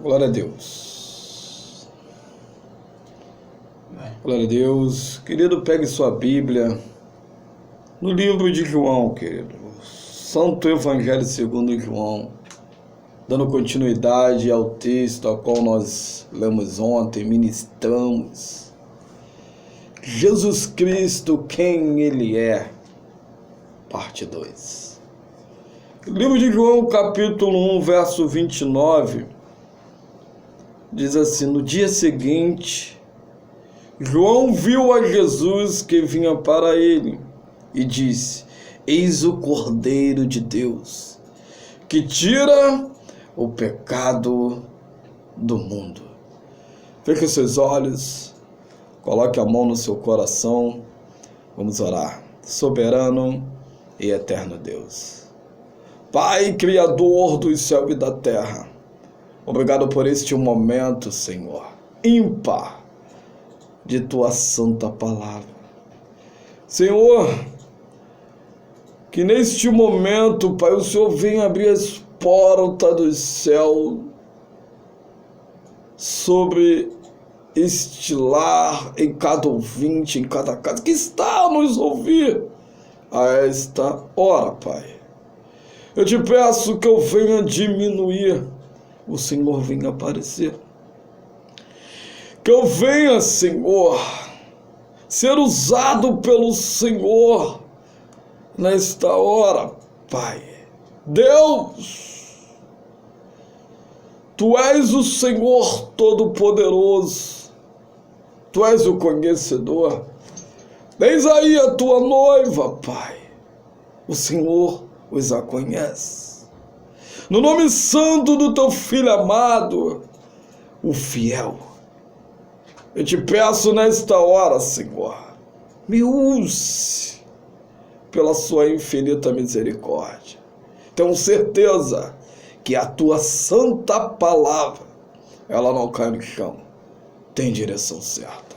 Glória a Deus. Glória a Deus. Querido, pegue sua Bíblia no livro de João, querido. Santo Evangelho segundo João. Dando continuidade ao texto ao qual nós lemos ontem, ministramos. Jesus Cristo, quem Ele é. Parte 2. Livro de João, capítulo 1, verso 29. Diz assim: no dia seguinte, João viu a Jesus que vinha para ele e disse: eis o Cordeiro de Deus, que tira o pecado do mundo. Feche seus olhos, coloque a mão no seu coração, vamos orar. Soberano e eterno Deus, Pai, Criador do céu e da terra, obrigado por este momento, Senhor, ímpar de Tua santa palavra. Senhor, que neste momento, Pai, o Senhor venha abrir as portas do céu sobre este lar, em cada ouvinte, em cada casa que está a nos ouvir a esta hora, Pai. Eu te peço que eu venha diminuir, o Senhor venha aparecer. Que eu venha, Senhor, ser usado pelo Senhor nesta hora, Pai. Deus, Tu és o Senhor Todo-Poderoso, Tu és o conhecedor. Eis aí a Tua noiva, Pai. O Senhor os a conhece. No nome santo do Teu Filho amado, o fiel, eu te peço nesta hora, Senhor, me use pela Sua infinita misericórdia. Tenho certeza que a Tua santa palavra, ela não cai no chão, tem direção certa.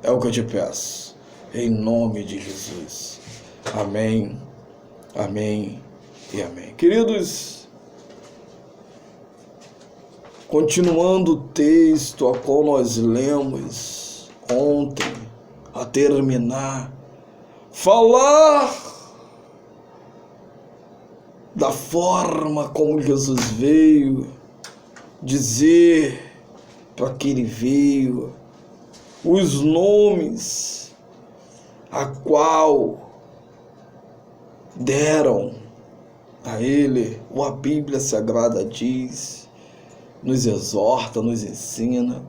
É o que eu te peço, em nome de Jesus. Amém, amém e amém. Queridos, continuando o texto a qual nós lemos ontem, a terminar, falar da forma como Jesus veio, dizer para que Ele veio, os nomes a qual deram a Ele, ou a Bíblia Sagrada diz, nos exorta, nos ensina.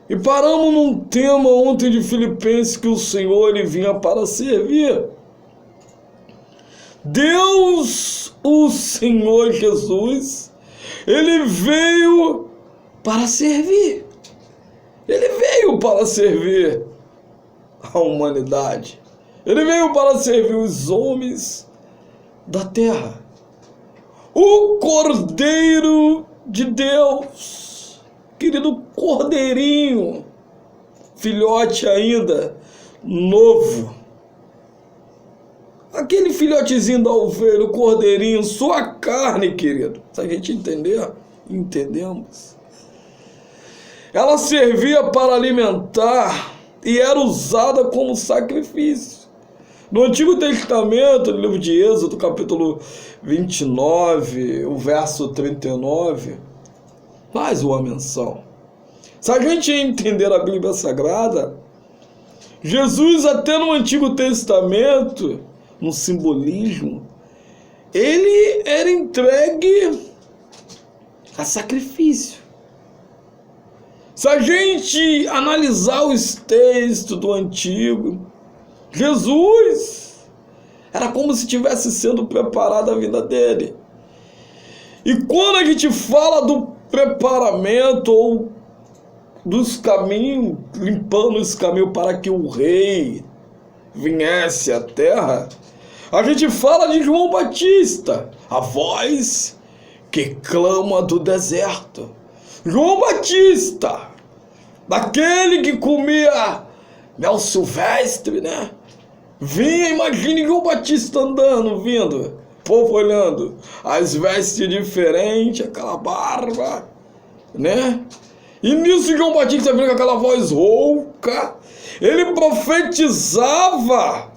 E paramos num tema ontem de Filipenses, que o Senhor Ele vinha para servir. Deus, o Senhor Jesus, Ele veio para servir. Ele veio para servir a humanidade. Ele veio para servir os homens da terra. O Cordeiro de Deus, querido Cordeirinho, filhote ainda, novo. Aquele filhotezinho da ovelha, o cordeirinho, sua carne, querido. Se a gente entender, entendemos. Ela servia para alimentar e era usada como sacrifício. No Antigo Testamento, no livro de Êxodo, capítulo 29, o verso 39, faz uma menção. Se a gente entender a Bíblia Sagrada, Jesus, até no Antigo Testamento, no simbolismo, ele era entregue a sacrifício. Se a gente analisar os textos do Antigo, Jesus era como se estivesse sendo preparada a vida dele. E quando a gente fala do preparamento ou dos caminhos, limpando os caminhos para que o rei viesse à terra, a gente fala de João Batista, a voz que clama do deserto. João Batista, daquele que comia mel silvestre, né? Vinha, imagine João Batista andando, vindo, povo olhando, as vestes diferentes, aquela barba, né? E nisso João Batista vindo com aquela voz rouca, ele profetizava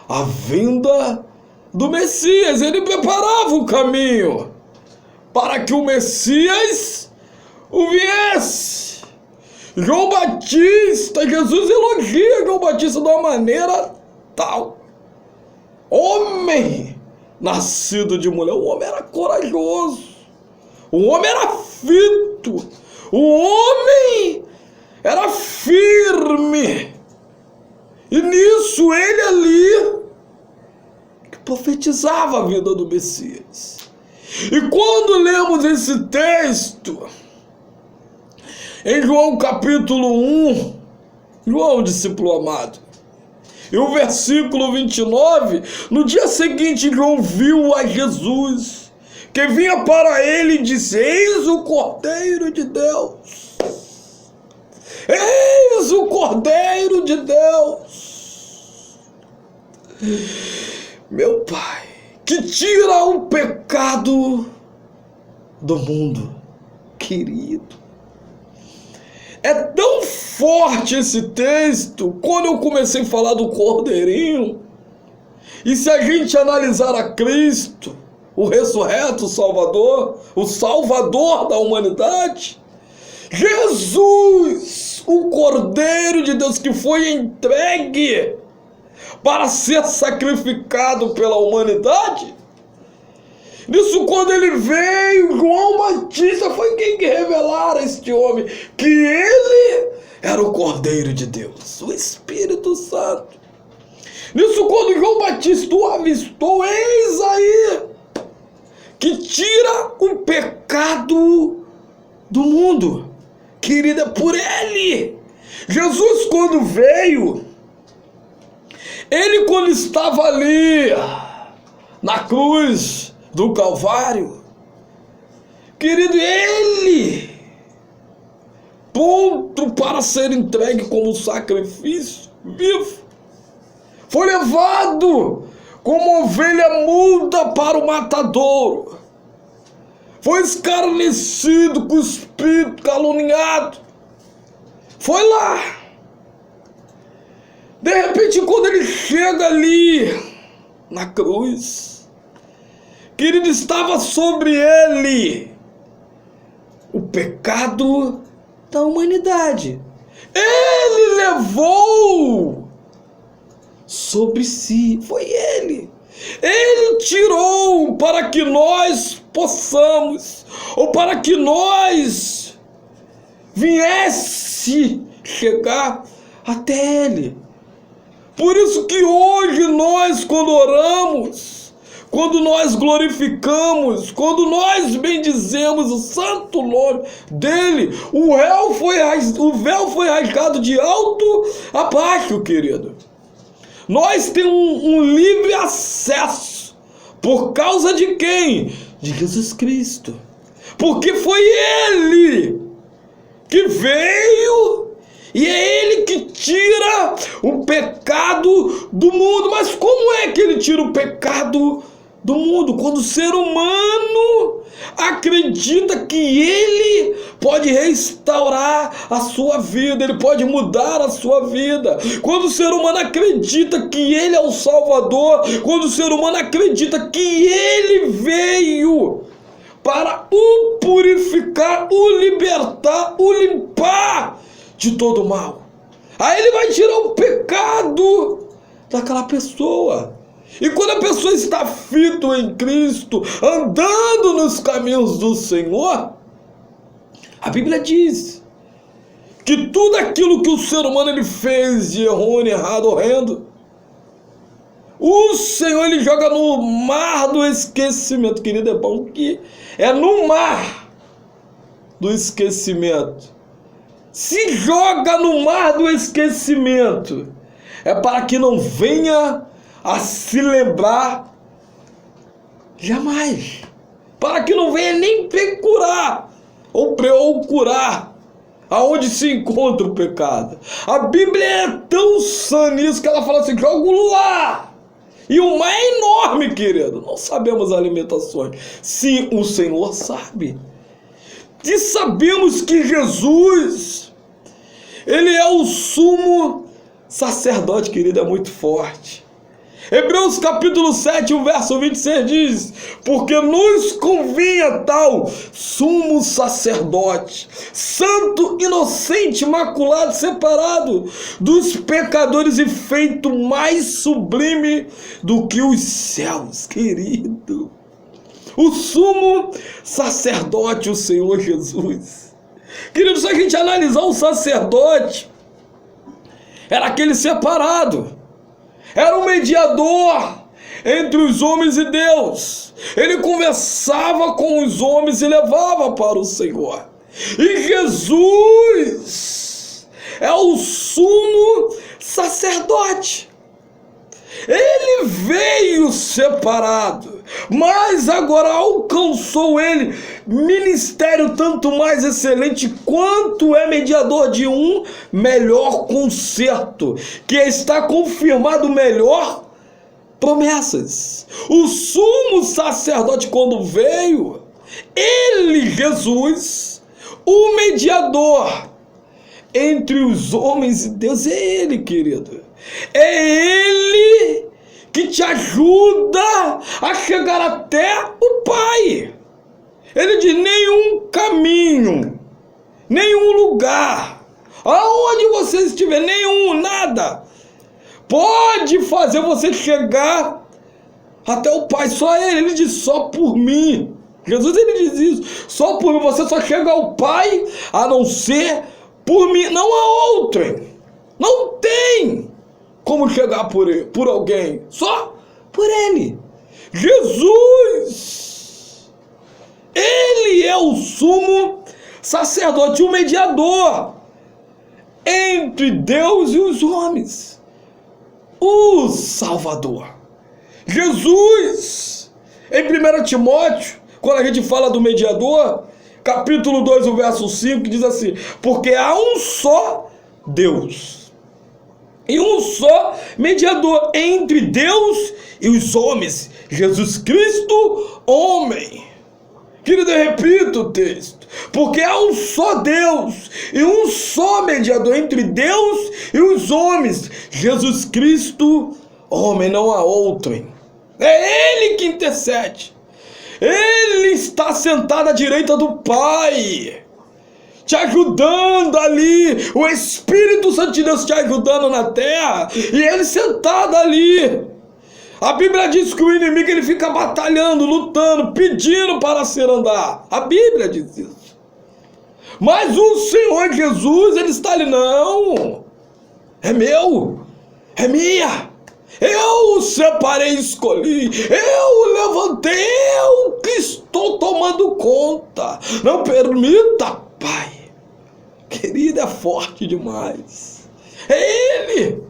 a vinda do Messias, ele preparava o caminho para que o Messias o viesse. João Batista, Jesus elogia João Batista de uma maneira tal. Homem nascido de mulher, o homem era corajoso, o homem era fito, o homem era firme. E nisso ele ali que profetizava a vida do Messias. E quando lemos esse texto em João capítulo 1, João, discípulo amado, e o versículo 29, no dia seguinte João viu a Jesus, que vinha para ele e disse: eis o Cordeiro de Deus, eis o Cordeiro de Deus, meu Pai, que tira o pecado do mundo. Querido, é tão forte esse texto, quando eu comecei a falar do Cordeirinho, e se a gente analisar a Cristo, o ressurreto Salvador, o Salvador da humanidade, Jesus, o Cordeiro de Deus que foi entregue para ser sacrificado pela humanidade, nisso quando ele veio, João Batista foi quem que revelara a este homem que ele era o Cordeiro de Deus, o Espírito Santo. Nisso quando João Batista o avistou, eis aí que tira o pecado do mundo. Querida, é por ele. Jesus quando veio, ele quando estava ali na cruz do Calvário, querido, ele pronto para ser entregue como sacrifício vivo, foi levado como ovelha muda para o matadouro, foi escarnecido, cuspido, caluniado, foi lá. De repente, quando ele chega ali na cruz, querido, estava sobre ele o pecado da humanidade. Ele levou sobre si, foi ele. Ele tirou para que nós possamos, ou para que nós viesse chegar até ele. Por isso que hoje nós, quando oramos, quando nós glorificamos, quando nós bendizemos o santo nome dele, o véu foi rasgado de alto a baixo, querido. Nós temos um livre acesso. Por causa de quem? De Jesus Cristo. Porque foi ele que veio e é ele que tira o pecado do mundo. Mas como é que ele tira o pecado do mundo? Quando o ser humano acredita que ele pode restaurar a sua vida, ele pode mudar a sua vida. Quando o ser humano acredita que ele é o Salvador, quando o ser humano acredita que ele veio para o purificar, o libertar, o limpar de todo mal, aí ele vai tirar o pecado daquela pessoa. E quando a pessoa está fito em Cristo, andando nos caminhos do Senhor, a Bíblia diz que tudo aquilo que o ser humano ele fez de errôneo, errado, horrendo, o Senhor ele joga no mar do esquecimento. Querido, é bom que é no mar do esquecimento. Se joga no mar do esquecimento, é para que não venha a se lembrar jamais, para que não venha nem procurar ou procurar aonde se encontra o pecado. A Bíblia é tão sã nisso que ela fala assim: joga lá. E o mar é enorme, querido. Não sabemos as limitações. Sim, o Senhor sabe. E sabemos que Jesus, ele é o sumo sacerdote, querido, é muito forte. Hebreus capítulo 7, o verso 26 diz: porque nos convinha tal sumo sacerdote, santo, inocente, imaculado, separado dos pecadores e feito mais sublime do que os céus, querido. O sumo sacerdote, o Senhor Jesus. Querido, se a gente analisar o sacerdote, era aquele separado. Era um mediador entre os homens e Deus. Ele conversava com os homens e levava para o Senhor. E Jesus é o sumo sacerdote. Ele veio separado, mas agora alcançou ele ministério tanto mais excelente quanto é mediador de um melhor concerto, que está confirmado melhor promessas. O sumo sacerdote, quando veio, ele, Jesus, o mediador entre os homens e Deus, é ele, querido. É ele que te ajuda a chegar até o Pai. Ele diz: nenhum caminho, nenhum lugar, aonde você estiver, nada, pode fazer você chegar até o Pai. Só ele diz: só por mim. Jesus, ele diz isso: só por mim, você só chega ao Pai a não ser por mim, não há outrem. Não tem como chegar por alguém, só por ele. Jesus, ele é o sumo sacerdote, o mediador entre Deus e os homens, o Salvador. Jesus, em 1 Timóteo, quando a gente fala do mediador, capítulo 2, o verso 5, diz assim: porque há um só Deus e um só mediador entre Deus e os homens, Jesus Cristo, homem. Querido, eu repito o texto: porque há um só Deus e um só mediador entre Deus e os homens, Jesus Cristo, homem, não há outrem. É ele que intercede. Ele está sentado à direita do Pai, te ajudando ali, o Espírito Santo de Deus te ajudando na terra, e ele sentado ali. A Bíblia diz que o inimigo, ele fica batalhando, lutando, pedindo para ser andar. A Bíblia diz isso. Mas o Senhor Jesus, ele está ali: não, é meu, é minha. Eu o separei, escolhi, eu levantei, eu que estou tomando conta. Não permita, Pai. Querido, é forte demais. É ele.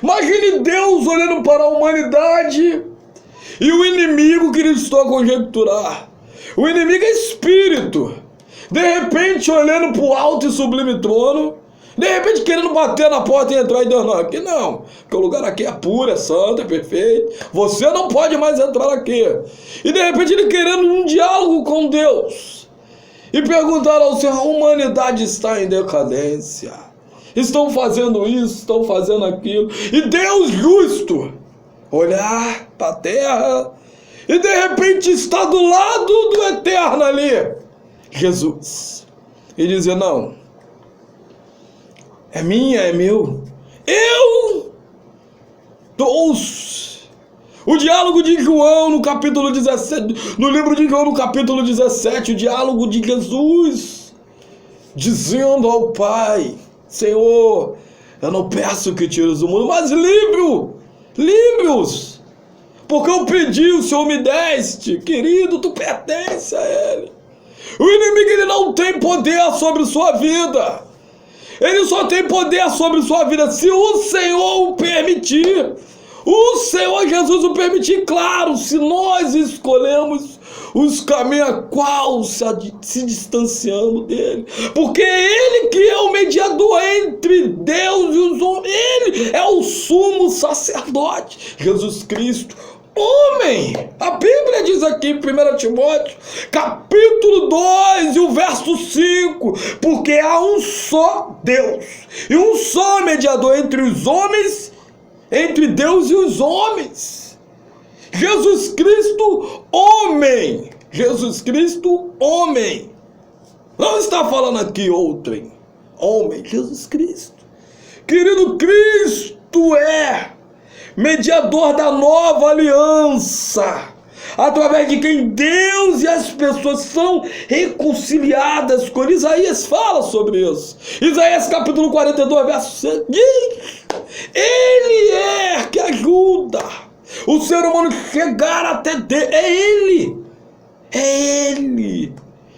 Imagine Deus olhando para a humanidade e o inimigo, que ele está a conjecturar. O inimigo é espírito. De repente, olhando para o alto e sublime trono, de repente querendo bater na porta e entrar, e Deus: não, aqui não, porque o lugar aqui é puro, é santo, é perfeito, você não pode mais entrar aqui. E de repente ele querendo um diálogo com Deus e perguntar ao Senhor: a humanidade está em decadência, estão fazendo isso, estão fazendo aquilo, e Deus justo olhar para a terra e de repente está do lado do eterno ali, Jesus, e dizer: não, é minha, é meu. Eu dou. O diálogo de João no capítulo 17, no livro de João no capítulo 17, o diálogo de Jesus, dizendo ao Pai: Senhor, eu não peço que tires do mundo, mas livre-os, porque eu pedi, o Senhor me deste. Querido, tu pertence a Ele. O inimigo, ele não tem poder sobre sua vida. Ele só tem poder sobre sua vida se o Senhor o permitir. O Senhor Jesus o permitir, claro, se nós escolhemos os caminhos a qual se distanciamos dele. Porque é ele que é o mediador entre Deus e os homens. Ele é o sumo sacerdote, Jesus Cristo, Homem! A Bíblia diz aqui em 1 Timóteo, capítulo 2 e o verso 5, porque há um só Deus e um só mediador entre os homens, entre Deus e os homens. Jesus Cristo, homem. Jesus Cristo, homem. Não está falando aqui outrem. Homem, Jesus Cristo. Querido, Cristo é mediador da nova aliança, através de quem Deus e as pessoas são reconciliadas com ele. Isaías fala sobre isso. Isaías capítulo 42, verso 7 diz: Ele é que ajuda o ser humano chegar até Deus. É Ele,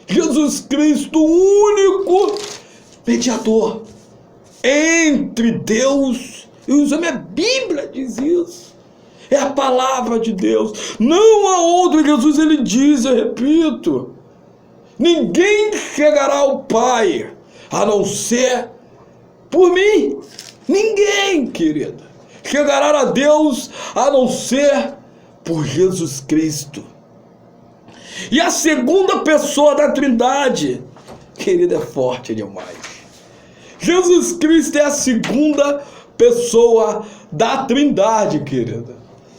Jesus Cristo, o único mediador entre Deus e os homens. A Bíblia diz isso. É a palavra de Deus. Não há outro. Jesus, ele diz, eu repito, ninguém chegará ao Pai a não ser por mim. Ninguém, querido, chegará a Deus a não ser por Jesus Cristo. E a segunda pessoa da Trindade, querido, é forte demais. Jesus Cristo é a segunda pessoa da Trindade, querida.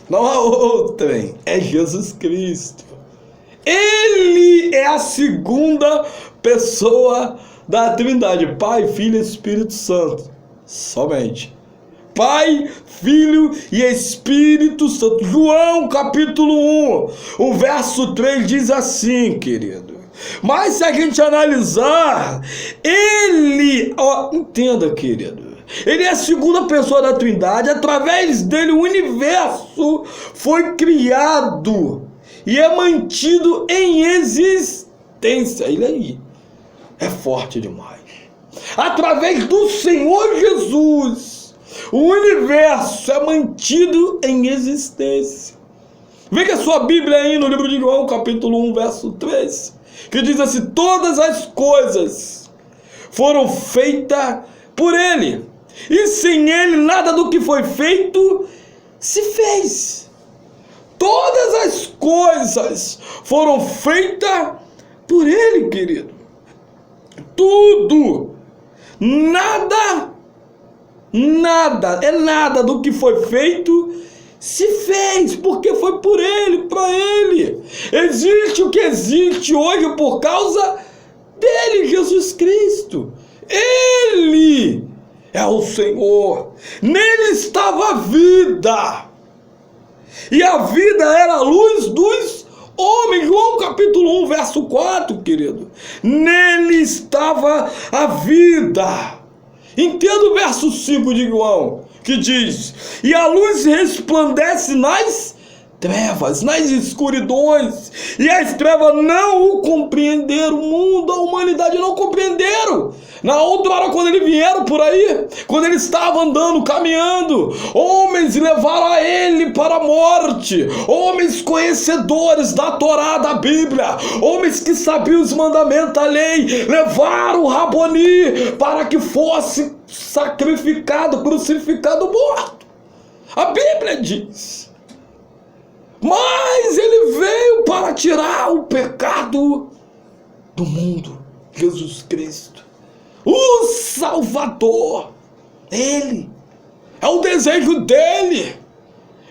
Não há outrem, é Jesus Cristo. Ele é a segunda pessoa da Trindade, Pai, Filho e Espírito Santo. Somente. Pai, Filho e Espírito Santo. João capítulo 1, o verso 3 diz assim, querido. Mas se a gente analisar, ele, entenda, querido, ele é a segunda pessoa da Trindade. Através dele o universo foi criado e é mantido em existência. Ele aí é forte demais. Através do Senhor Jesus, o universo é mantido em existência. Veja a sua Bíblia aí no livro de João, capítulo 1, verso 3, que diz assim: todas as coisas foram feitas por ele, e sem ele nada do que foi feito se fez. Todas as coisas foram feitas por ele, querido. Tudo, nada do que foi feito se fez, porque foi por ele, para ele. Existe o que existe hoje por causa dele, Jesus Cristo. Ele é o Senhor. Nele estava a vida, e a vida era a luz dos homens. João capítulo 1, verso 4, querido. Nele estava a vida. Entenda o verso 5 de João, que diz: e a luz resplandece nas trevas, nas escuridões, e as trevas não o compreenderam. O mundo, a humanidade não compreenderam. Na outra hora, quando eles vieram por aí, quando ele estava andando, caminhando, homens levaram a ele para a morte, homens conhecedores da Torá, da Bíblia, homens que sabiam os mandamentos da lei, levaram o Raboni para que fosse sacrificado, crucificado, morto. A Bíblia diz. Mas ele veio para tirar o pecado do mundo. Jesus Cristo, o Salvador. Ele é o desejo dele.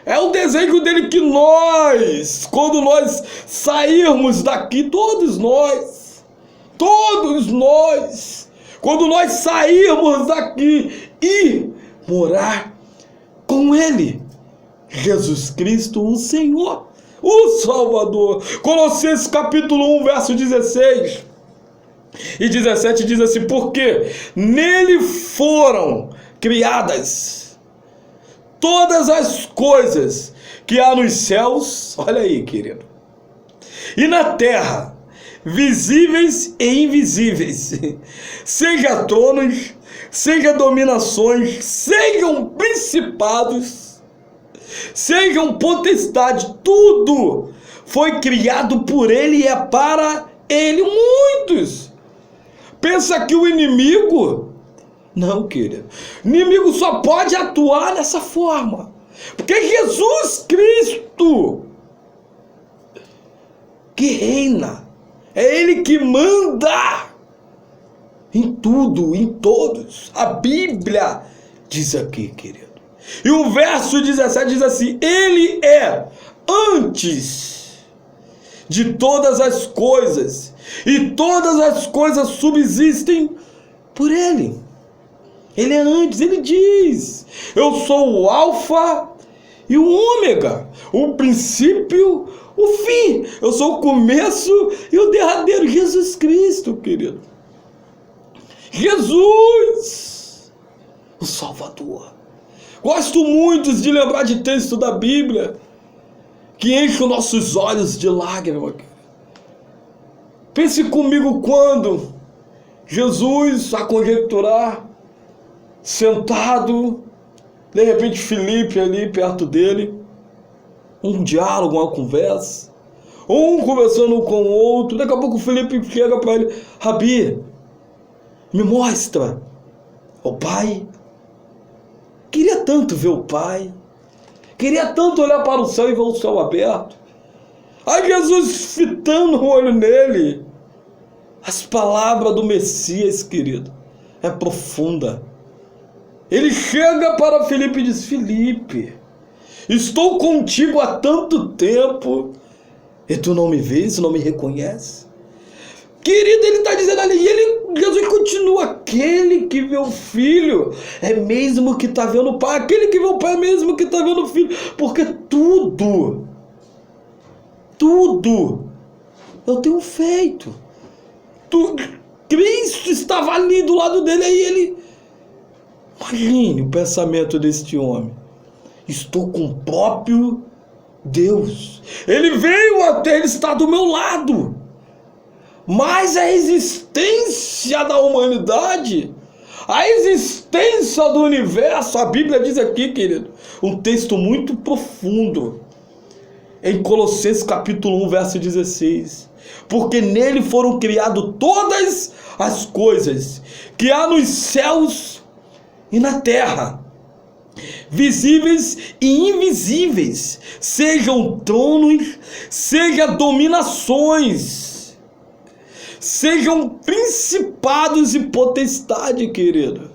É o desejo dele que nós, quando nós sairmos daqui, todos nós, quando nós sairmos daqui e morar com ele, Jesus Cristo, o Senhor, o Salvador. Colossenses capítulo 1, verso 16 e 17 diz assim: porque nele foram criadas todas as coisas que há nos céus, olha aí, querido, e na terra, visíveis e invisíveis, seja tronos, seja dominações, sejam principados, sejam potestades, tudo foi criado por ele e é para ele. Muitos pensa que o inimigo, não, querido, o inimigo só pode atuar dessa forma, Porque Jesus Cristo que reina, é Ele que manda em tudo, em todos. A Bíblia diz aqui, querido. E o verso 17 diz assim: Ele é antes de todas as coisas, e todas as coisas subsistem por Ele. Ele é antes, Ele diz: eu sou o Alfa e o Ômega, o princípio, o fim. Eu sou o começo e o derradeiro. Jesus Cristo, querido. Jesus, o Salvador. Gosto muito de lembrar de texto da Bíblia que enche os nossos olhos de lágrimas. Pense comigo quando Jesus, a conjecturar, sentado, de repente Filipe ali perto dele, um diálogo, uma conversa, um conversando com o outro. Daqui a pouco Filipe chega para ele: Rabi, me mostra o Pai. Queria tanto ver o Pai, queria tanto olhar para o céu e ver o céu aberto. Aí Jesus fitando o olho nele. As palavras do Messias, querido, é profunda. Ele chega para Filipe e diz: Filipe, estou contigo há tanto tempo e tu não me vês, não me reconhece. Querido, ele está dizendo ali, e Jesus continua: aquele que vê o Filho é mesmo que está vendo o Pai. Aquele que vê o Pai é mesmo que está vendo o Filho. Porque tudo eu tenho feito. Cristo estava ali do lado dele, aí ele... Imagine o pensamento deste homem: estou com o próprio Deus. Ele veio até, ele está do meu lado. Mas a existência da humanidade, a existência do universo, a Bíblia diz aqui, querido, um texto muito profundo, em Colossenses capítulo 1, verso 16. Porque nele foram criadas todas as coisas que há nos céus e na terra, visíveis e invisíveis, sejam tronos, sejam dominações, sejam principados e potestade, querido,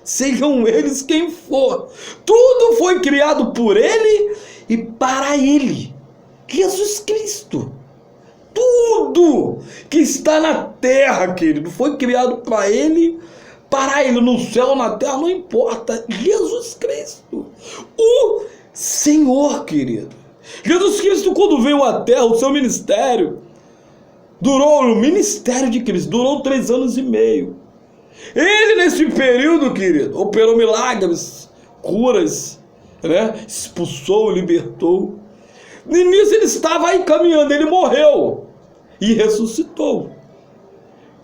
sejam eles quem for, tudo foi criado por Ele e para Ele, Jesus Cristo. Tudo que está na terra, querido, foi criado para Ele, no céu, na terra, não importa. Jesus Cristo, o Senhor, querido. Jesus Cristo, quando veio à terra, o seu ministério o ministério de Cristo durou 3 anos e meio. Ele, nesse período, querido, operou milagres, curas, né? Expulsou, libertou. No início ele estava aí caminhando, ele morreu e ressuscitou.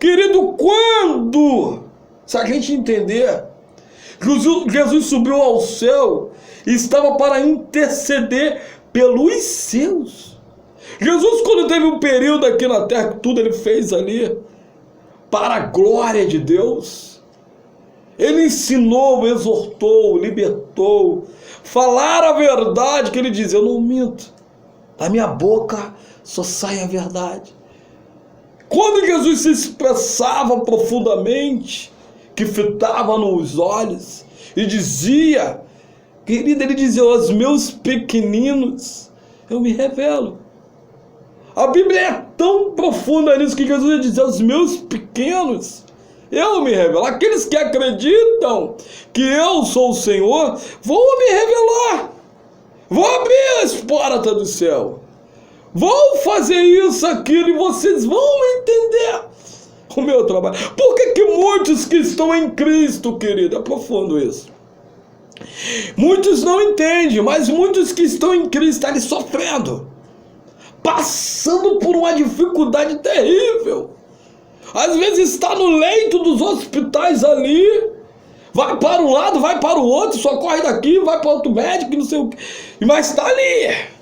Querido, se a gente entender, Jesus subiu ao céu e estava para interceder pelos seus. Jesus, quando teve um período aqui na terra, que tudo ele fez ali para a glória de Deus, ele ensinou, exortou, libertou, falar a verdade, que ele diz: eu não minto, da minha boca só sai a verdade. Quando Jesus se expressava profundamente, que fitava nos olhos e dizia, querido, ele dizia: aos meus pequeninos eu me revelo. A Bíblia é tão profunda nisso que Jesus ia dizer: aos meus pequenos eu me revelo. Aqueles que acreditam que eu sou o Senhor, vou me revelar. Vou abrir as portas do céu. Vou fazer isso, aquilo, e vocês vão entender o meu trabalho. Por que muitos que estão em Cristo, querido, é profundo isso. Muitos não entendem, mas muitos que estão em Cristo estão ali sofrendo, passando por uma dificuldade terrível. Às vezes está no leito dos hospitais ali, vai para um lado, vai para o outro, socorre daqui, vai para outro médico, não sei o que, mas está ali.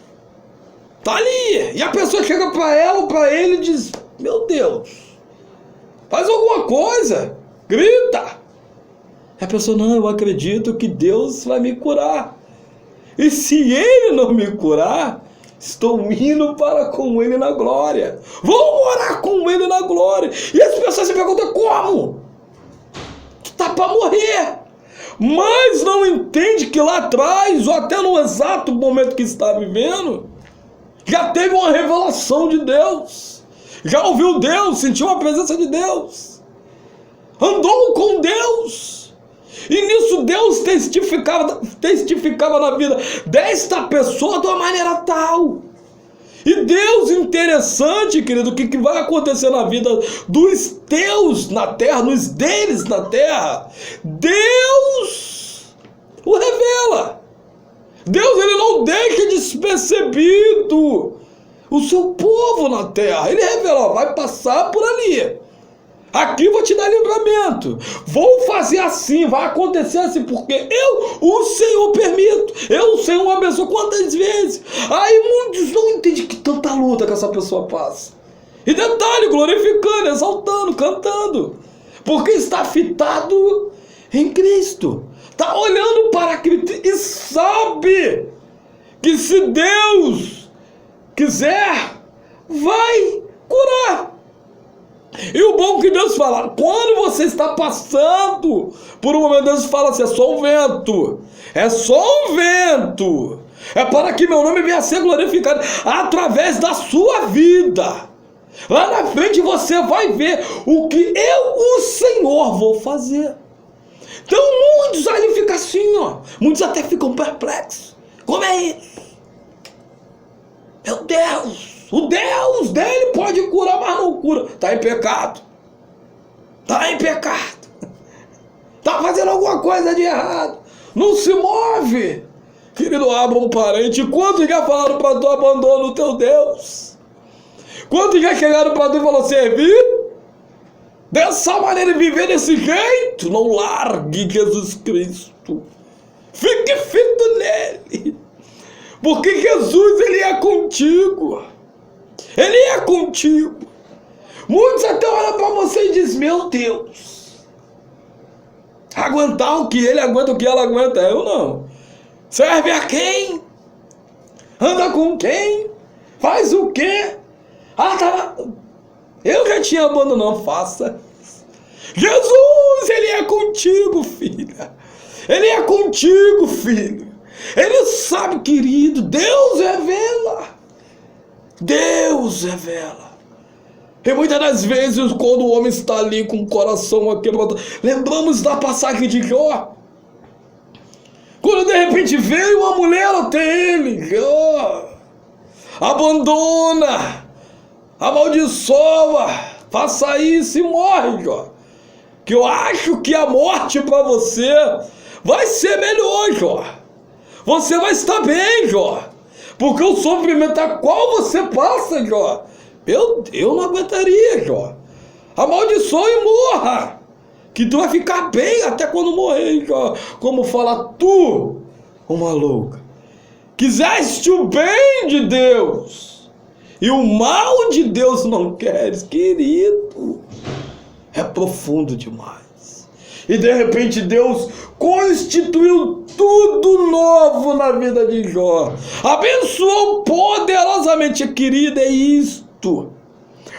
E a pessoa chega para ela ou para ele e diz: meu Deus, faz alguma coisa, grita. A pessoa: não, eu acredito que Deus vai me curar. E se ele não me curar, estou indo para com ele na glória. Vou morar com ele na glória. E as pessoas se perguntam, como? Tu está para morrer. Mas não entende que lá atrás, ou até no exato momento que está vivendo, já teve uma revelação de Deus. Já ouviu Deus, sentiu a presença de Deus. Andou com Deus. E nisso Deus testificava na vida desta pessoa de uma maneira tal. E Deus, interessante, querido, o que vai acontecer na vida dos teus na terra, nos deles na terra, Deus o revela. Deus, ele não deixa despercebido o seu povo na terra. Ele revela, vai passar por ali. Aqui vou te dar livramento. Vou fazer assim, vai acontecer assim, porque eu, o Senhor, permito. Eu, o Senhor, abençoo. Quantas vezes? Aí muitos não entendem que tanta luta que essa pessoa passa. E detalhe, glorificando, exaltando, cantando. Porque está fitado em Cristo. Está olhando para Cristo e sabe que se Deus quiser, vai curar. E o bom que Deus fala, quando você está passando por um momento, Deus fala assim, é só um vento, é só um vento, é para que meu nome venha a ser glorificado através da sua vida. Lá na frente você vai ver o que eu, o Senhor, vou fazer. Então muitos ali ficam assim, ó, muitos até ficam perplexos. Como é isso? Meu Deus! O Deus dele pode curar, mas não cura. Está em pecado. Está em pecado. Está fazendo alguma coisa de errado. Não se move. Querido, abra um parente. Quantos já falaram para tu, abandona o teu Deus? Quantos já chegaram para tu e falaram, servir? Dessa maneira, viver desse jeito? Não largue Jesus Cristo. Fique firme nele. Porque Jesus, ele é contigo. Ele é contigo. Muitos até olham para você e dizem, meu Deus, aguentar o que ele aguenta, o que ela aguenta, eu não. Serve a quem? Anda com quem? Faz o quê? Ah, tá. Eu já tinha abandonado, não faça. Jesus, ele é contigo, filha. Ele é contigo, filho. Ele sabe, querido, Deus revela. Deus revela. E muitas das vezes, quando o homem está ali com o coração quebrado, lembramos da passagem de Jó. Quando de repente veio uma mulher até ele, Jó, abandona, amaldiçoa, faça isso e morre, Jó. Que eu acho que a morte para você vai ser melhor, Jó. Você vai estar bem, Jó. Porque o sofrimento a qual você passa, Jó, eu não aguentaria, Jó. Amaldiçoa e morra, que tu vai ficar bem até quando morrer, Jó. Como fala tu, uma louca, quiseste o bem de Deus e o mal de Deus não queres, querido. É profundo demais. E de repente Deus constituiu tudo novo na vida de Jó. Abençoou poderosamente, querida, é isto.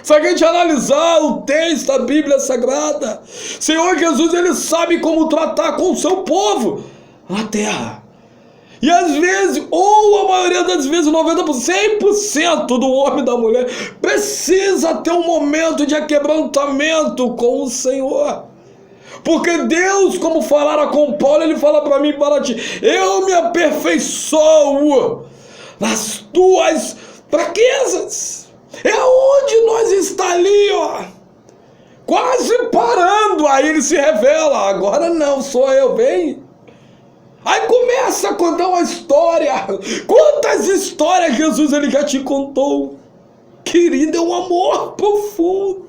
Se a gente analisar o texto da Bíblia Sagrada, Senhor Jesus, ele sabe como tratar com o seu povo na terra. E às vezes, ou a maioria das vezes, 90%, 100% do homem e da mulher precisa ter um momento de quebrantamento com o Senhor. Porque Deus, como falara com Paulo, ele fala para mim e para ti, eu me aperfeiçoo nas tuas fraquezas. É onde nós está ali, ó, quase parando, aí ele se revela, agora não, sou eu, vem. Aí começa a contar uma história. Quantas histórias Jesus ele já te contou? Querido, é um amor profundo,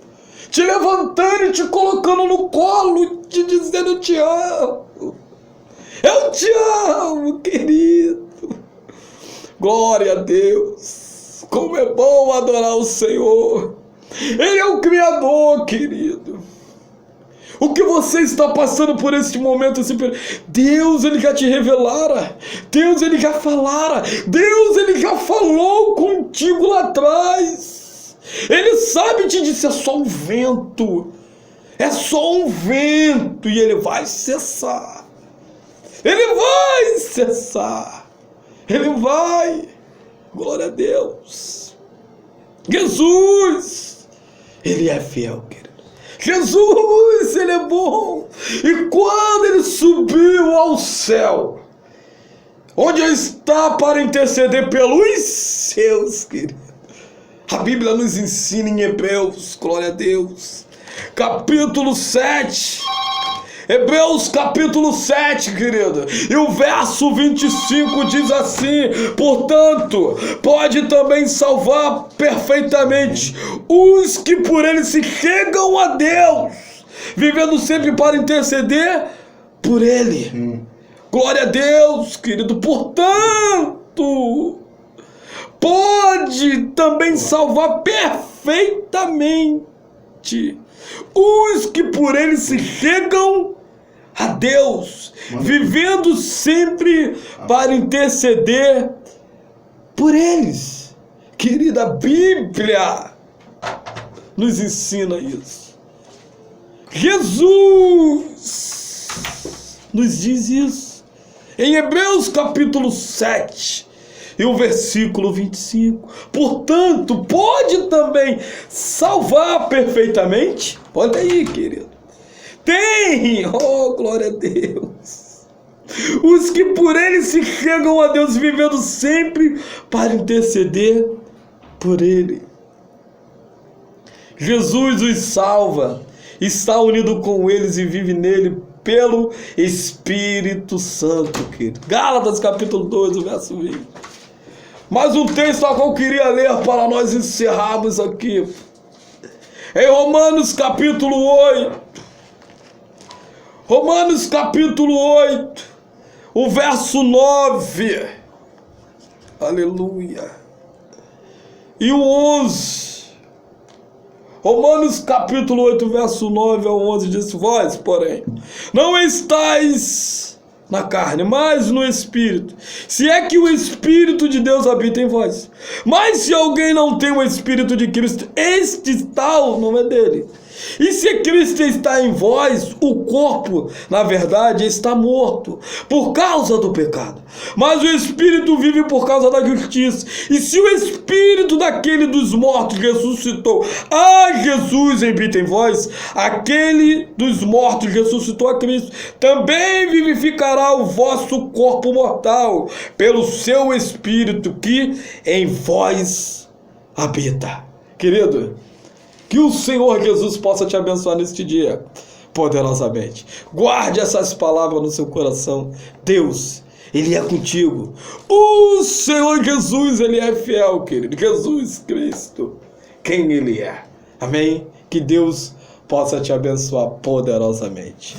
te levantando e te colocando no colo, te dizendo eu te amo. Eu te amo, querido. Glória a Deus. Como é bom adorar o Senhor. Ele é o Criador, querido. O que você está passando por este momento, Deus, Ele já te revelara. Deus, Ele já falara. Deus, Ele já falou contigo lá atrás. Ele sabe te dizer, é só um vento. É só um vento e ele vai cessar. Ele vai cessar. Ele vai. Glória a Deus. Jesus, Ele é fiel, querido. Jesus, Ele é bom. E quando Ele subiu ao céu, onde Ele está para interceder pelos seus, querido. A Bíblia nos ensina em Hebreus, glória a Deus, capítulo 7. Hebreus capítulo 7, querido, e o verso 25 diz assim: portanto, pode também salvar perfeitamente os que por ele se chegam a Deus, vivendo sempre para interceder por ele. Glória a Deus, querido. Portanto, pode também salvar perfeitamente os que por ele se chegam a Deus, vivendo sempre para interceder por eles. Querida, a Bíblia nos ensina isso. Jesus nos diz isso em Hebreus capítulo 7 e o versículo 25. Portanto, pode também salvar perfeitamente. Olha aí, querido. Tem, oh glória a Deus, os que por ele se chegam a Deus, vivendo sempre para interceder por ele. Jesus os salva, está unido com eles e vive nele pelo Espírito Santo, querido. Gálatas capítulo 2, o verso 20. Mais um texto ao qual eu queria ler para nós encerrarmos aqui. Em Romanos capítulo 8. Romanos capítulo 8. O verso 9. Aleluia. E o 11. Romanos capítulo 8, verso 9 ao 11 diz: vós, porém, não estáis na carne, mas no Espírito, se é que o Espírito de Deus habita em vós. Mas se alguém não tem o Espírito de Cristo, este tal não é dele. E se Cristo está em vós, o corpo, na verdade, está morto por causa do pecado, mas o Espírito vive por causa da justiça. E se o Espírito daquele dos mortos ressuscitou a Jesus habita em vós, aquele dos mortos ressuscitou a Cristo, também vivificará o vosso corpo mortal pelo seu Espírito que em vós habita. Querido, que o Senhor Jesus possa te abençoar neste dia, poderosamente. Guarde essas palavras no seu coração. Deus, Ele é contigo. O Senhor Jesus, Ele é fiel, querido. Jesus Cristo, quem Ele é. Amém? Que Deus possa te abençoar poderosamente.